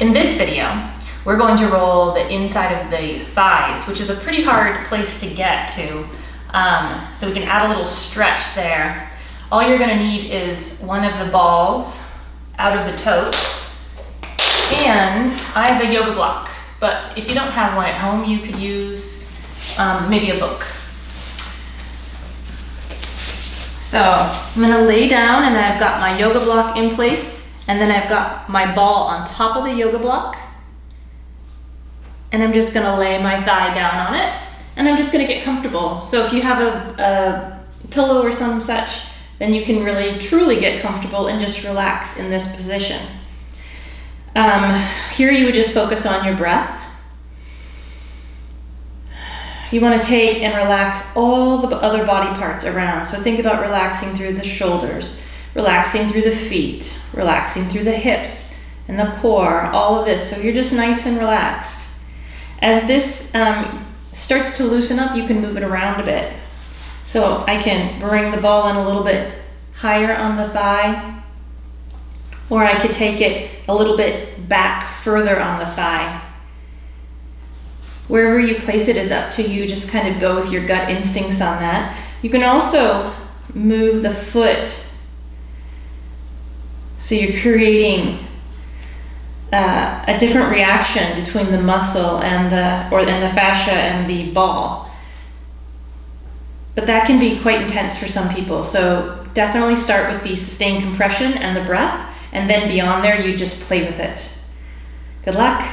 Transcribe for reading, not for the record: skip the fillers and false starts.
In this video, we're going to roll the inside of the thighs, which is a pretty hard place to get to. So we can add a little stretch there. All you're gonna need is one of the balls out of the tote, and I have a yoga block, but if you don't have one at home, you could use maybe a book. So I'm gonna lay down and I've got my yoga block in place, and then I've got my ball on top of the yoga block, and I'm just gonna lay my thigh down on it, and I'm just gonna get comfortable. So if you have a pillow or some such, then you can really truly get comfortable and just relax in this position. Here you would just focus on your breath. You want to take and relax all the other body parts around. So think about relaxing through the shoulders, relaxing through the feet, relaxing through the hips and the core, all of this. So you're just nice and relaxed. As this starts to loosen up, you can move it around a bit. So I can bring the ball in a little bit higher on the thigh, or I could take it a little bit back further on the thigh. Wherever you place it is up to you. Just kind of go with your gut instincts on that. You can also move the foot, so you're creating a different reaction between the muscle and the fascia and the ball. But that can be quite intense for some people. So definitely start with the sustained compression and the breath, and then beyond there, you just play with it. Good luck.